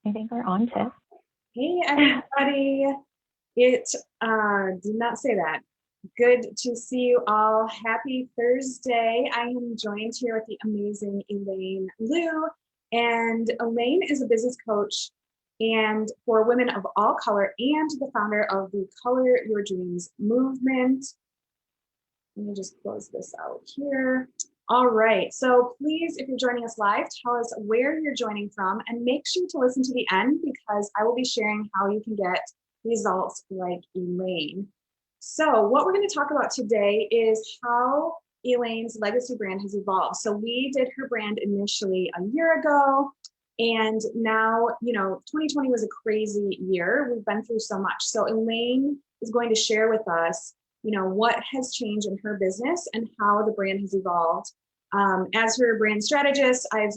I think we're on, Tiff. Hey, everybody. It did not say that. Good to see you all. Happy Thursday. I am joined here with the amazing Elaine Lou. And Elaine is a business coach and for women of all color and the founder of the Color Your Dreams movement. Let me just close this out here. All right, so please, if you're joining us live, tell us where you're joining from and make sure to listen to the end because I will be sharing how you can get results like Elaine. So what we're going to talk about today is how Elaine's legacy brand has evolved. So we did her brand initially a year ago, and now, 2020 was a crazy year. We've been through so much. So Elaine is going to share with us what has changed in her business and how the brand has evolved. As her brand strategist, I've,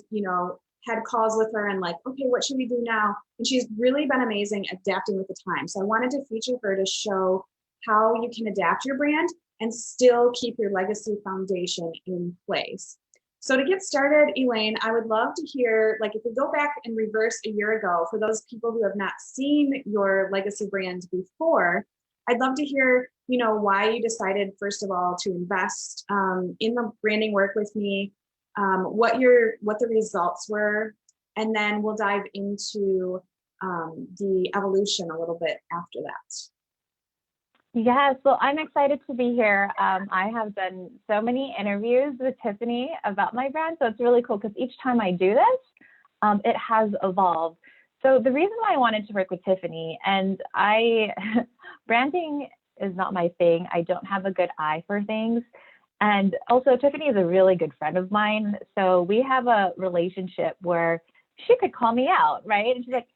had calls with her and like, okay, what should we do now? And she's really been amazing adapting with the time. So I wanted to feature her to show how you can adapt your brand and still keep your legacy foundation in place. So to get started, Elaine, I would love to hear, like if we go back and reverse a year ago, for those people who have not seen your legacy brand before, I'd love to hear, why you decided, first of all, to invest in the branding work with me, what the results were, and then we'll dive into the evolution a little bit after that. Yes, well, I'm excited to be here. I have done so many interviews with Tiffany about my brand, so it's really cool because each time I do this, it has evolved. So the reason why I wanted to work with Tiffany, and branding is not my thing. I don't have a good eye for things. And also Tiffany is a really good friend of mine. So we have a relationship where she could call me out, right? And she's like,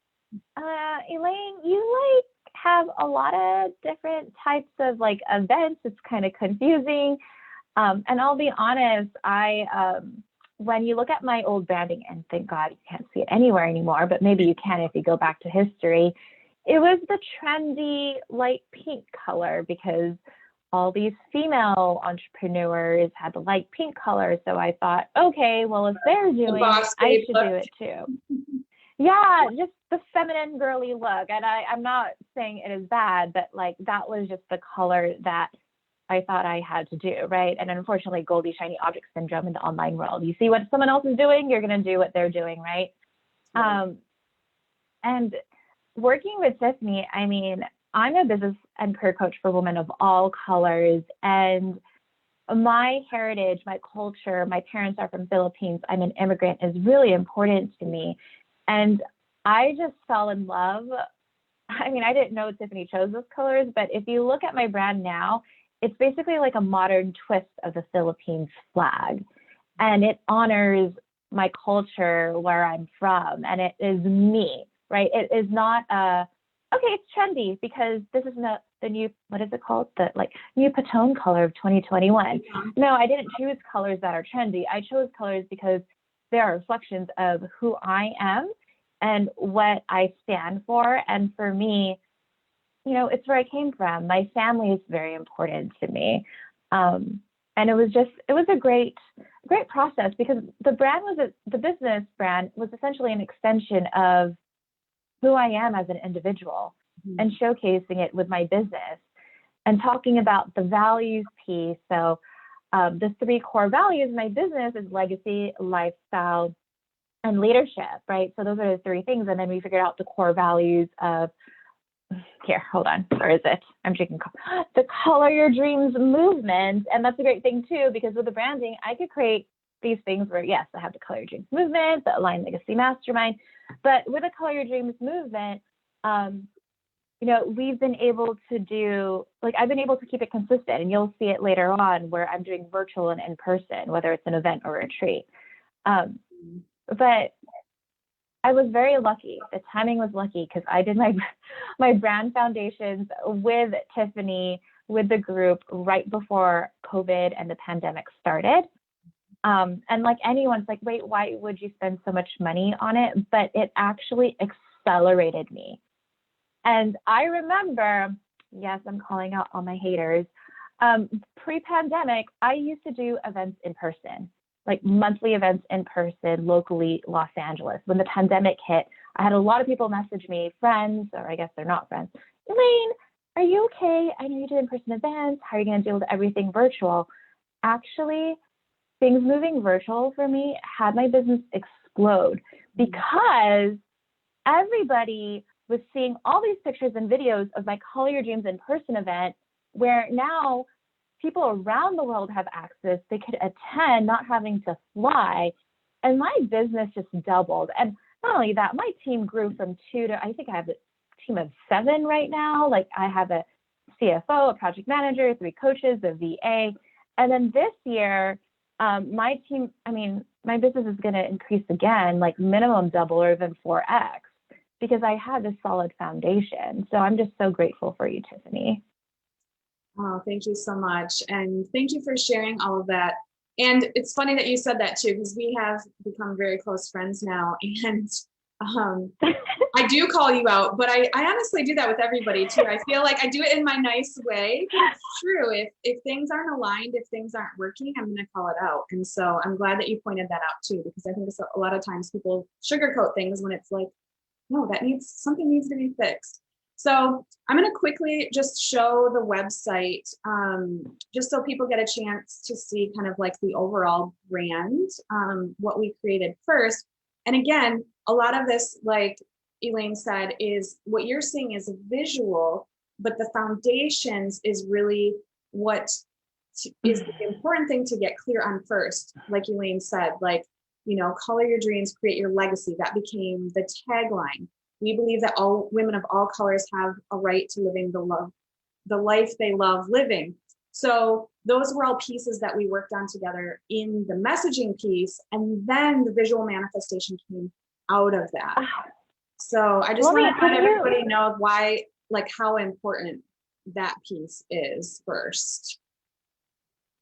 Elaine, you have a lot of different types of events. It's kind of confusing. And I'll be honest, when you look at my old branding, and thank God you can't see it anywhere anymore, but maybe you can if you go back to history, it was the trendy light pink color because all these female entrepreneurs had the light pink color. So I thought, okay, well, if they're doing it, I should do it too. Yeah, just the feminine girly look. And I'm not saying it is bad, but that was just the color that I thought I had to do, right? And unfortunately, Goldie Shiny Object Syndrome in the online world. You see what someone else is doing, you're going to do what they're doing, right? And working with Tiffany, I mean, I'm a business and career coach for women of all colors. And my heritage, my culture, my parents are from Philippines. I'm an immigrant is really important to me. And I just fell in love. I mean, I didn't know Tiffany chose those colors, but if you look at my brand now, it's basically like a modern twist of the Philippines flag. And it honors my culture, where I'm from, and it is me, right? It is not okay, it's trendy because this is not the new, what is it called? The new Patone color of 2021. No, I didn't choose colors that are trendy. I chose colors because they are reflections of who I am and what I stand for. And for me, it's where I came from. My family is very important to me. And it was a great process because the business brand was essentially an extension of who I am as an individual and showcasing it with my business and talking about the values piece. So the 3 core values of my business is legacy, lifestyle, and leadership, right? So those are the 3 things. And then we figured out the core values of, here, hold on, where is it? I'm drinking the Color Your Dreams movement. And that's a great thing too, because with the branding, I could create these things where, yes, I have the Color Your Dreams movement, the Align Legacy Mastermind, but with the Color Your Dreams movement, we've been able to do, I've been able to keep it consistent, and you'll see it later on where I'm doing virtual and in person, whether it's an event or a retreat. But I was very lucky. The timing was lucky because I did my brand foundations with Tiffany, with the group right before COVID and the pandemic started. And like anyone's like, wait, why would you spend so much money on it? But it actually accelerated me. And I remember, yes, I'm calling out all my haters. Pre-pandemic, I used to do events in person, like monthly events in person, locally, Los Angeles. When the pandemic hit, I had a lot of people message me, friends, or I guess they're not friends. Elaine, are you okay? I know you do in-person events. How are you going to deal with everything virtual? Actually, things moving virtual for me had my business explode because everybody was seeing all these pictures and videos of my Color Your Dreams in-person event, where now people around the world have access. They could attend, not having to fly. And my business just doubled. And not only that, my team grew from 2 to, I think I have a team of 7 right now. Like I have a CFO, a project manager, 3 coaches, a VA. And then this year, my team, my business is going to increase again, like minimum double or even 4x, because I had this solid foundation. So I'm just so grateful for you, Tiffany. Oh, thank you so much. And thank you for sharing all of that. And it's funny that you said that too, because we have become very close friends now. And I do call you out, but I honestly do that with everybody too. I feel like I do it in my nice way, but it's true. If things aren't aligned, if things aren't working, I'm going to call it out. And so I'm glad that you pointed that out too, because I think a lot of times people sugarcoat things when it's like, no, something needs to be fixed. So I'm going to quickly just show the website, just so people get a chance to see kind of like the overall brand, what we created first. And again, a lot of this, like Elaine said, is what you're seeing is visual, but the foundations is really what is the important thing to get clear on first. Like Elaine said, like, color your dreams, create your legacy. That became the tagline. We believe that all women of all colors have a right to living the life they love living. So those were all pieces that we worked on together in the messaging piece, and then the visual manifestation came out of that. So I just want to let everybody know why, like how important that piece is first.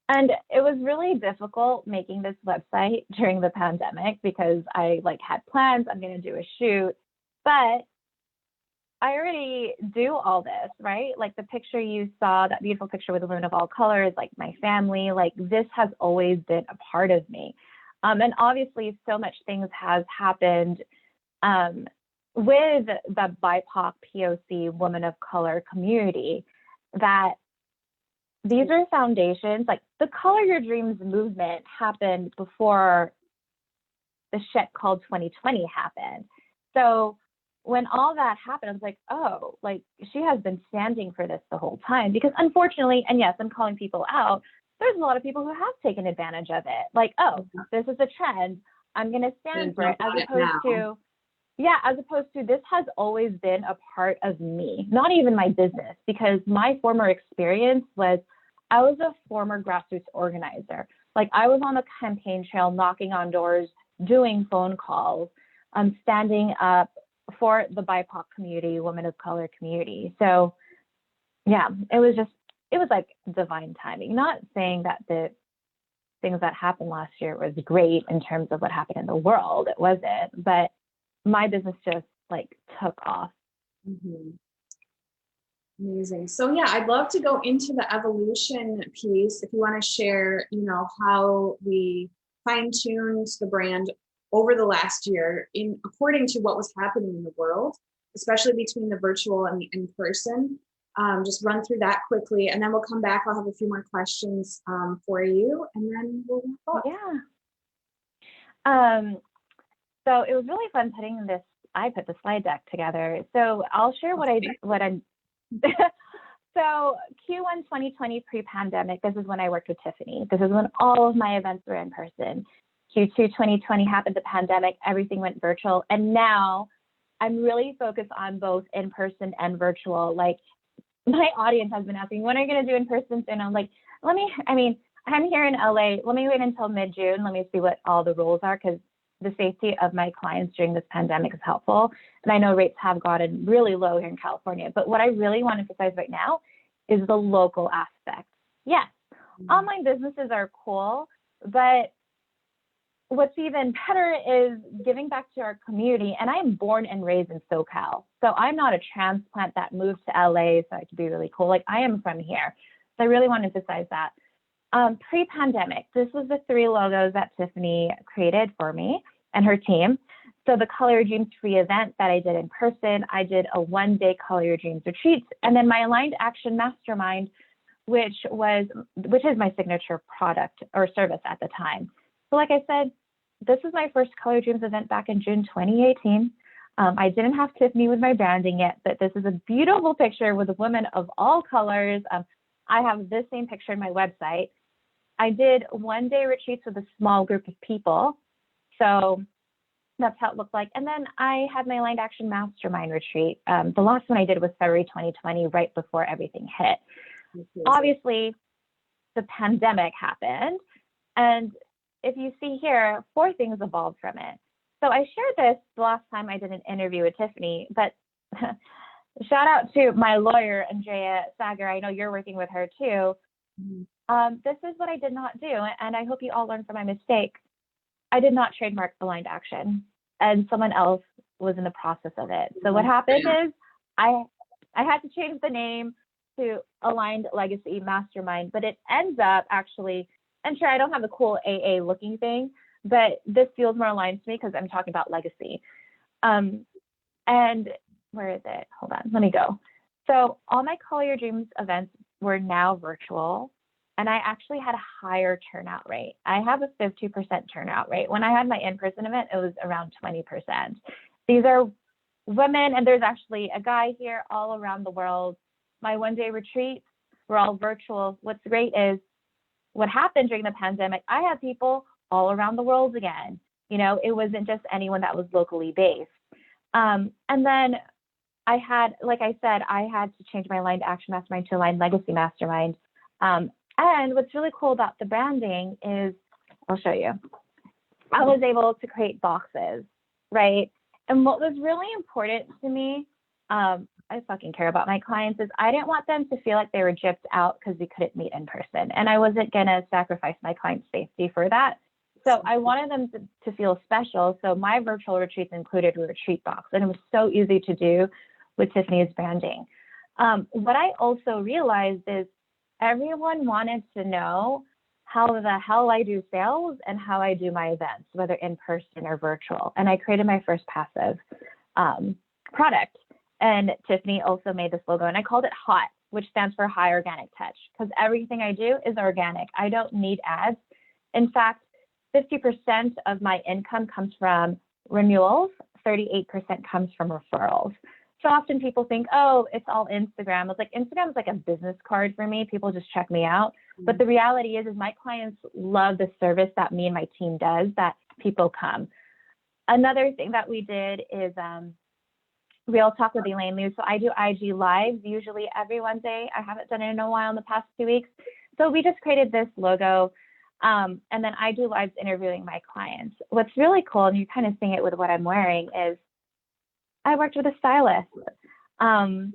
And it was really difficult making this website during the pandemic because I had plans, I'm going to do a shoot, but I already do all this, right? Like the picture you saw, that beautiful picture with the women of all colors, like my family, like this has always been a part of me. And obviously so much things has happened with the BIPOC, POC, women of color community, that these are foundations. Like the Color Your Dreams movement happened before the shit called 2020 happened. So when all that happened, I was like, oh, like she has been standing for this the whole time. Because unfortunately, and yes, I'm calling people out, there's a lot of people who have taken advantage of it. Like, oh, this is a trend, I'm going to stand for it, as opposed to this has always been a part of me, not even my business, because my former experience was I was a former grassroots organizer. Like I was on the campaign trail, knocking on doors, doing phone calls, standing up for the BIPOC community, women of color community. So yeah, it was like divine timing. Not saying that the things that happened last year was great in terms of what happened in the world. It wasn't, but my business just took off. Mm-hmm. Amazing. So yeah, I'd love to go into the evolution piece. If you want to share, how we fine-tuned the brand over the last year according to what was happening in the world, especially between the virtual and the in-person. Just run through that quickly, and then we'll come back. I'll have a few more questions for you, and then we'll wrap up. Yeah. So it was really fun putting this. I put the slide deck together. So I'll share what I'm. So Q1 2020 pre-pandemic, this is when I worked with Tiffany. This is when all of my events were in person. Q2 2020 happened, the pandemic, everything went virtual. And now I'm really focused on both in-person and virtual. Like my audience has been asking, when are you going to do in-person? And I'm like, I'm here in LA. Let me wait until mid-June. Let me see what all the rules are, because the safety of my clients during this pandemic is helpful. And I know rates have gotten really low here in California, but what I really want to emphasize right now is the local aspect. Yes, online businesses are cool, but what's even better is giving back to our community. And I'm born and raised in SoCal. So I'm not a transplant that moved to LA so I could be really cool. Like I am from here. So I really want to emphasize that. Pre-pandemic, this was the 3 logos that Tiffany created for me and her team. So the Color Your Dreams free event that I did in person, I did a 1-day Color Your Dreams retreat, and then my Aligned Action Mastermind, which is my signature product or service at the time. So like I said, this was my first Color Your Dreams event back in June 2018. I didn't have Tiffany with my branding yet, but this is a beautiful picture with women of all colors. I have this same picture on my website. I did 1-day retreats with a small group of people. So that's how it looked like. And then I had my Aligned Action Mastermind retreat. The last one I did was February 2020, right before everything hit. Obviously, the pandemic happened. And if you see here, 4 things evolved from it. So I shared this the last time I did an interview with Tiffany, but shout out to my lawyer, Andrea Sager. I know you're working with her too. This is what I did not do, and I hope you all learn from my mistake. I did not trademark Aligned Action, and someone else was in the process of it. So what happened is I had to change the name to Aligned Legacy Mastermind, but it ends up actually, and sure, I don't have the cool AA looking thing, but this feels more aligned to me because I'm talking about legacy. And where is it? Hold on, let me go. So all my Color Your Dreams events were now virtual, and I actually had a higher turnout rate. I have a 50% turnout rate. When I had my in-person event, it was around 20%. These are women, and there's actually a guy here all around the world. My 1-day retreats were all virtual. What's great is what happened during the pandemic, I had people all around the world again. You know, it wasn't just anyone that was locally based. And then I had, like I said, I had to change my Aligned Action Mastermind to Aligned Legacy Mastermind. And what's really cool about the branding is, I'll show you. I was able to create boxes, right? And what was really important to me, I fucking care about my clients, is I didn't want them to feel like they were gypped out because we couldn't meet in person. And I wasn't going to sacrifice my client's safety for that. So I wanted them to feel special. So my virtual retreats included a retreat box, and it was so easy to do with Tiffany's branding. What I also realized is everyone wanted to know how the hell I do sales and how I do my events, whether in person or virtual. And I created my first passive product. And Tiffany also made this logo, and I called it HOT, which stands for High Organic Touch, because everything I do is organic. I don't need ads. In fact, 50% of my income comes from renewals, 38% comes from referrals. So often people think, oh, it's all Instagram. It's like Instagram is like a business card for me. People just check me out. But the reality is my clients love the service that me and my team does, that people come. Another thing that we did is Real Talk with Elaine Lou. So I do IG lives usually every Wednesday. I haven't done it in a while in the past 2 weeks. So we just created this logo. And then I do lives interviewing my clients. What's really cool, and you're kind of seeing it with what I'm wearing, is I worked with a stylist. And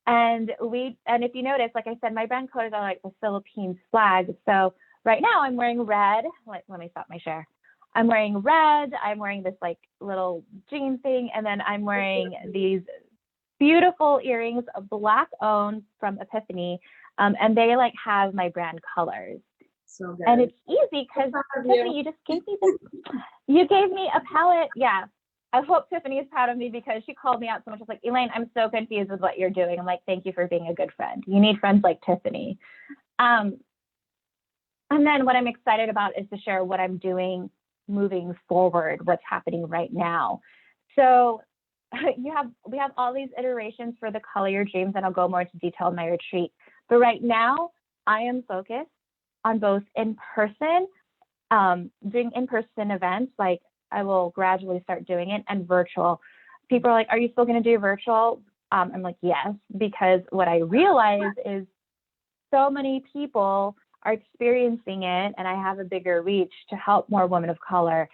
if you notice, like I said, my brand colors are like the Philippines flag. So right now I'm wearing red. Let me stop my share. I'm wearing red. I'm wearing this like little jean thing. And then I'm wearing these beautiful earrings, black owned from Epiphany. And they like have my brand colors. So good. And it's easy because Tiffany, you just gave me this. You gave me a palette. Yeah. I hope Tiffany is proud of me because she called me out so much. I was like, Elaine, I'm so confused with what you're doing. I'm like, thank you for being a good friend. You need friends like Tiffany. And then what I'm excited about is to share what I'm doing moving forward, what's happening right now. So we have all these iterations for the Color Your Dreams, and I'll go more into detail in my retreat. But right now, I am focused on both in-person, doing in-person events, like I will gradually start doing it, and virtual. People are like, are you still going to do virtual? I'm like, yes, because what I realize is so many people are experiencing it, and I have a bigger reach to help more women of color.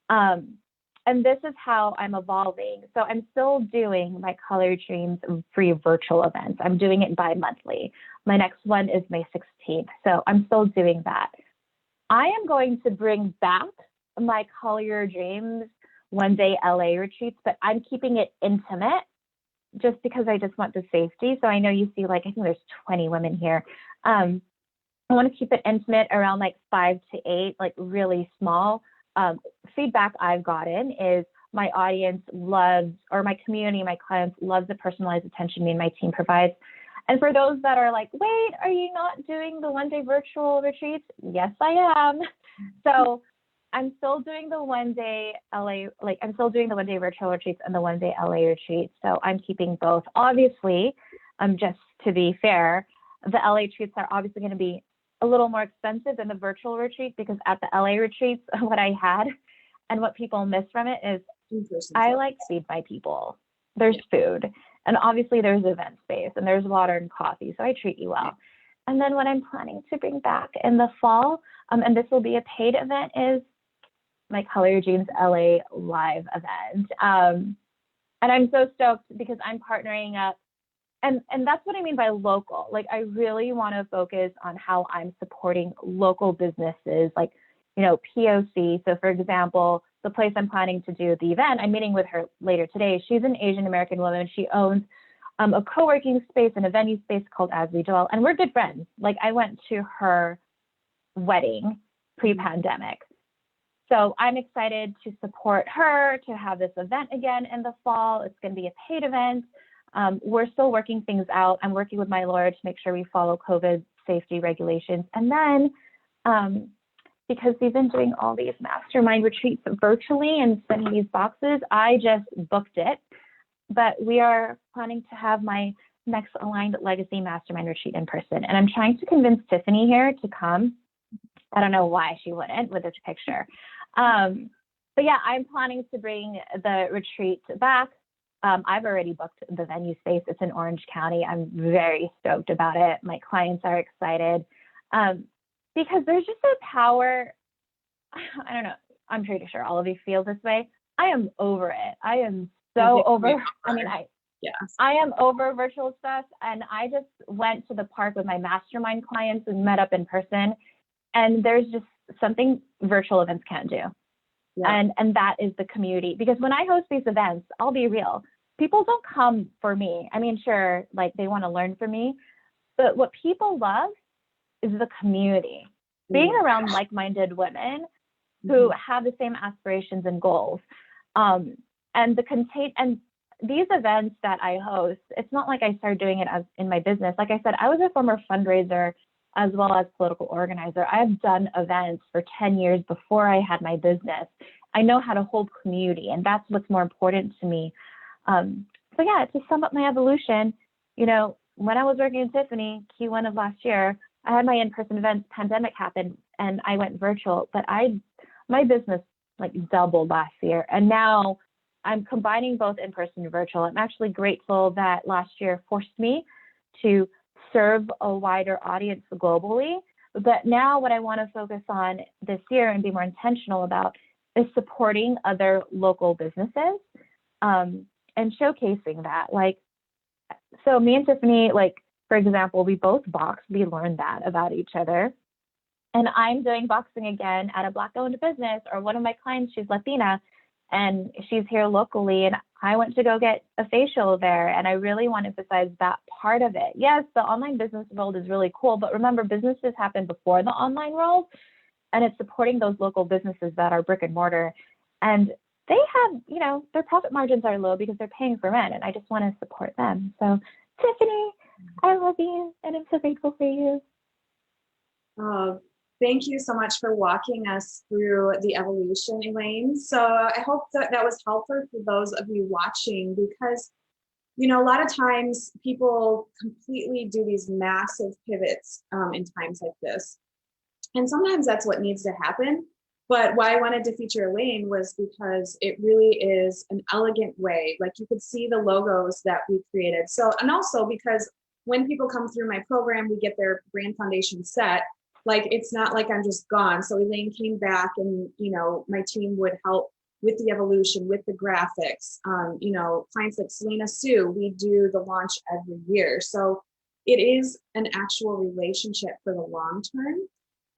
And this is how I'm evolving. So I'm still doing my Color Your Dreams free virtual events. I'm doing it bi-monthly. My next one is May 16th. So I'm still doing that. I am going to bring back my Color Your Dreams 1-day LA retreats, but I'm keeping it intimate just because I just want the safety. So I know you see, like, I think there's 20 women here. I want to keep it intimate, around like 5 to 8, like really small. Feedback I've gotten is my audience loves, or my community, my clients loves the personalized attention me and my team provides. And for those that are like, wait, are you not doing the one-day virtual retreats? Yes, I am. So I'm still doing the one-day LA, like I'm still doing the one-day virtual retreats and the one-day LA retreats. So I'm keeping both. Obviously, just to be fair, the LA retreats are obviously going to be a little more expensive than the virtual retreat, because at the LA retreats, what I had and what people miss from it is I like to feed my people. There's food, and obviously there's event space, and there's water and coffee, so I treat you well. And then what I'm planning to bring back in the fall, and this will be a paid event, is my Color Your Dreams LA live event. And I'm so stoked because I'm partnering up, and that's what I mean by local. Like, I really want to focus on how I'm supporting local businesses, like, you know, POC. So for example, the place I'm planning to do the event, I'm meeting with her later today. She's an Asian American woman. She owns a co-working space and a venue space called As We Dwell, and we're good friends. Like, I went to her wedding pre-pandemic. So I'm excited to support her to have this event again in the fall. It's going to be a paid event. We're still working things out. I'm working with my lawyer to make sure we follow COVID safety regulations. And then, because we've been doing all these mastermind retreats virtually and sending these boxes, I just booked it. But we are planning to have my next Aligned Legacy Mastermind retreat in person. And I'm trying to convince Tiffany here to come. I don't know why she wouldn't with this picture. But yeah, I'm planning to bring the retreat back. I've already booked the venue space. It's in Orange County. I'm very stoked about it. My clients are excited because there's just a power. I don't know. I'm pretty sure all of you feel this way. I am over it. I am so over. I mean, I am over virtual stuff. And I just went to the park with my mastermind clients and met up in person. And there's just something virtual events can't do. Yeah. And that is the community. Because when I host these events, I'll be real, people don't come for me. I mean, sure, like they want to learn from me, but what people love is the community. Being around like-minded women who have the same aspirations and goals. And these events that I host, it's not like I started doing it as in my business. Like I said, I was a former fundraiser as well as political organizer. I have done events for 10 years before I had my business. I know how to hold community, and that's what's more important to me. So yeah, to sum up my evolution, you know, when I was working in Tiffany, Q1 of last year, I had my in-person events, pandemic happened, and I went virtual, but my business like doubled last year. And now I'm combining both in-person and virtual. I'm actually grateful that last year forced me to serve a wider audience globally. But now what I want to focus on this year and be more intentional about is supporting other local businesses and showcasing that. Like, so me and Tiffany, like, for example, we both box. We learned that about each other. And I'm doing boxing again at a Black-owned business, or one of my clients, she's Latina, and she's here locally. And I went to go get a facial there, and I really want to emphasize that part of it. Yes, the online business world is really cool, but remember, businesses happen before the online world, and it's supporting those local businesses that are brick and mortar. And they have, you know, their profit margins are low because they're paying for rent, and I just want to support them. So, Tiffany, I love you, and I'm so grateful for you. Thank you so much for walking us through the evolution, Elaine. So I hope that that was helpful for those of you watching, because, you know, a lot of times people completely do these massive pivots in times like this. And sometimes that's what needs to happen. But why I wanted to feature Elaine was because it really is an elegant way. Like, you could see the logos that we created. So, and also because when people come through my program, we get their brand foundation set. Like, it's not like I'm just gone. So Elaine came back, and, you know, my team would help with the evolution, with the graphics. You know, clients like Selena Sue, we do the launch every year. So it is an actual relationship for the long term.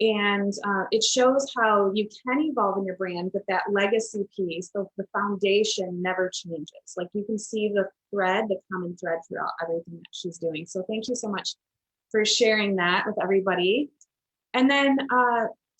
And it shows how you can evolve in your brand, but that legacy piece, the foundation never changes. Like, you can see the thread, the common thread throughout everything that she's doing. So thank you so much for sharing that with everybody. And then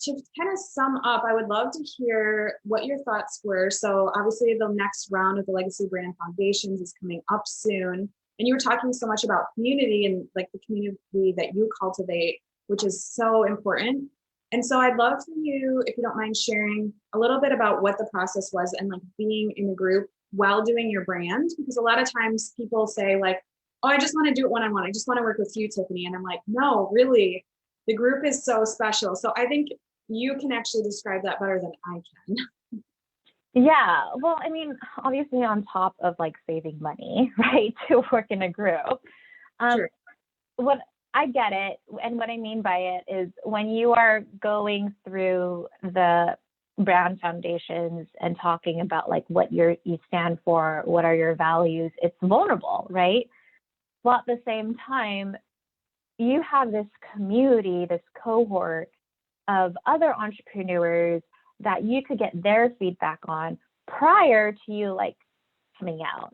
to kind of sum up, I would love to hear what your thoughts were. So obviously the next round of the Legacy Brand Foundations is coming up soon. And you were talking so much about community and like the community that you cultivate, which is so important. And so I'd love for you, if you don't mind sharing a little bit about what the process was and like being in a group while doing your brand, because a lot of times people say like, oh, I just want to do it when I want. I just want to work with you, Tiffany. And I'm like, no, really, the group is so special. So I think you can actually describe that better than I can. Yeah, well, I mean, obviously on top of like saving money, right, to work in a group. Sure. What I get it, and what I mean by it is when you are going through the brand foundations and talking about like what you stand for, what are your values, it's vulnerable, right? Well, at the same time, you have this community, this cohort of other entrepreneurs that you could get their feedback on prior to you like coming out,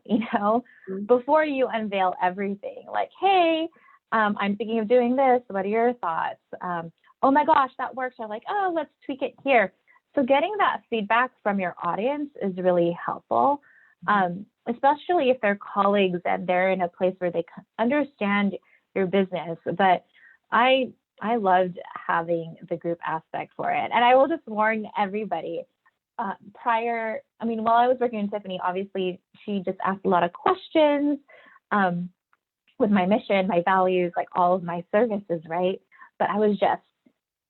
before you unveil everything. Like, hey, I'm thinking of doing this. What are your thoughts? Oh my gosh, that works. Or like, oh, let's tweak it here. So getting that feedback from your audience is really helpful, especially if they're colleagues and they're in a place where they understand your business. But I loved having the group aspect for it. And I will just warn everybody, while I was working with Tiffany, obviously she just asked a lot of questions with my mission, my values, like all of my services, right? But I was just,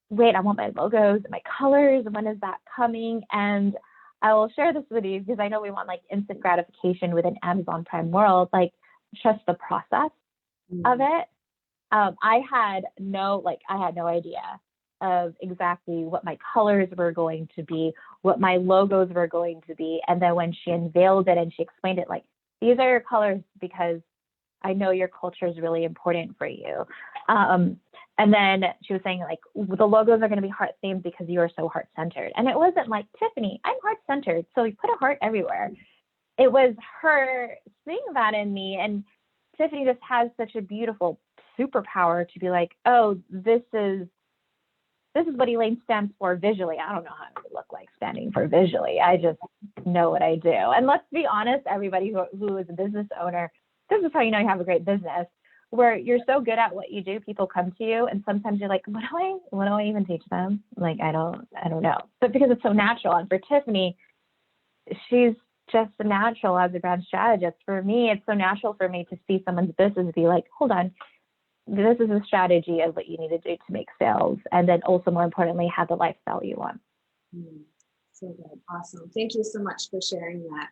wait, I want my logos, my colors, when is that coming? And I will share this with you because I know we want like instant gratification within Amazon Prime world, like trust the process of it. I had no idea of exactly what my colors were going to be, what my logos were going to be. And then when she unveiled it and she explained it, like, these are your colors because I know your culture is really important for you. And then she was saying like, the logos are going to be heart themed because you are so heart centered. And it wasn't like, Tiffany, I'm heart centered, so you put a heart everywhere. It was her seeing that in me. And Tiffany just has such a beautiful superpower to be like, oh, this is what Elaine stands for visually. I don't know how to look like standing for visually. I just know what I do. And let's be honest, everybody who is a business owner, this is how you know you have a great business, where you're so good at what you do, people come to you and sometimes you're like, what do I even teach them? Like, I don't know. But because it's so natural. And for Tiffany, she's just a natural as a brand strategist. For me, it's so natural for me to see someone's business and be like, hold on, this is a strategy of what you need to do to make sales. And then also more importantly, have the lifestyle you want. So good. Awesome. Thank you so much for sharing that.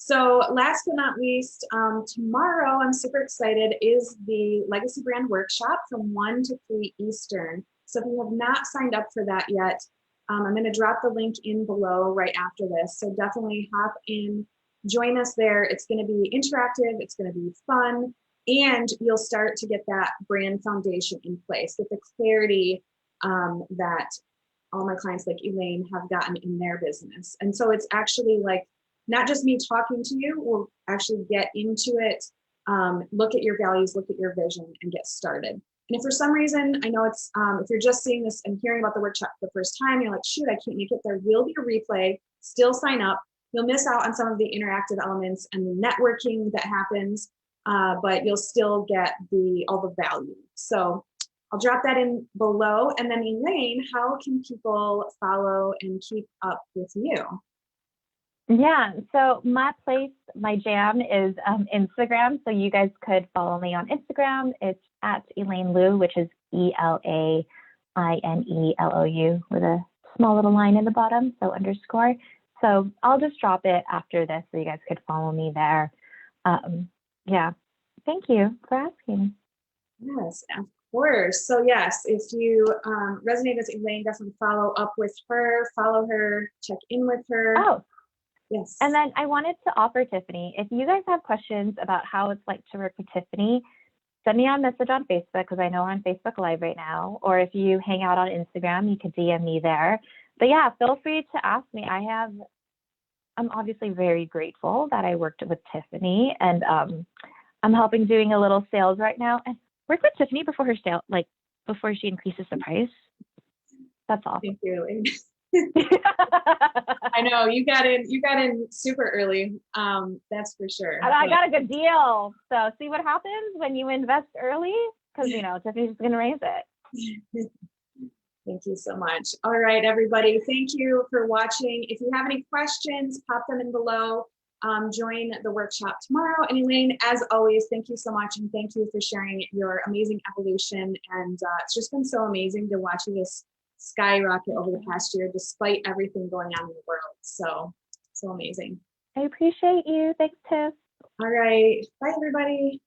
So last but not least, tomorrow, I'm super excited, is the Legacy Brand Workshop from 1 to 3 Eastern. So if you have not signed up for that yet, I'm going to drop the link in below right after this. So definitely hop in, join us there. It's going to be interactive. It's going to be fun. And you'll start to get that brand foundation in place, get the clarity that all my clients like Elaine have gotten in their business. And so it's actually like, not just me talking to you, we'll actually get into it, look at your values, look at your vision, and get started. And if for some reason, I know it's, if you're just seeing this and hearing about the workshop for the first time, you're like, shoot, I can't make it, there will be a replay, still sign up. You'll miss out on some of the interactive elements and the networking that happens, but you'll still get all the value. So I'll drop that in below. And then Elaine, how can people follow and keep up with you? Yeah, so my jam is Instagram. So you guys could follow me on Instagram. It's at Elaine Lou, which is ELAINELOU with a small little line in the bottom, so underscore. So I'll just drop it after this so you guys could follow me there. Yeah, thank you for asking. Yes, of course. So yes, if you resonate with Elaine, definitely follow up with her, follow her, check in with her. Oh. Yes. And then I wanted to offer Tiffany, if you guys have questions about how it's like to work with Tiffany, send me a message on Facebook because I know we're on Facebook Live right now. Or if you hang out on Instagram, you could DM me there. But yeah, feel free to ask me. I'm obviously very grateful that I worked with Tiffany, and I'm helping doing a little sales right now. And work with Tiffany before her sale, like before she increases the price. That's awesome. Thank you, Elaine. I know you got in super early. That's for sure. And I got a good deal. So see what happens when you invest early, because Tiffany's just gonna raise it. Thank you so much. All right, everybody. Thank you for watching. If you have any questions, pop them in below. Join the workshop tomorrow. And Elaine, as always, thank you so much. And thank you for sharing your amazing evolution. And it's just been so amazing to watch you just skyrocket over the past year, despite everything going on in the world. So amazing. I appreciate you. Thanks, Tiff. All right. Bye, everybody.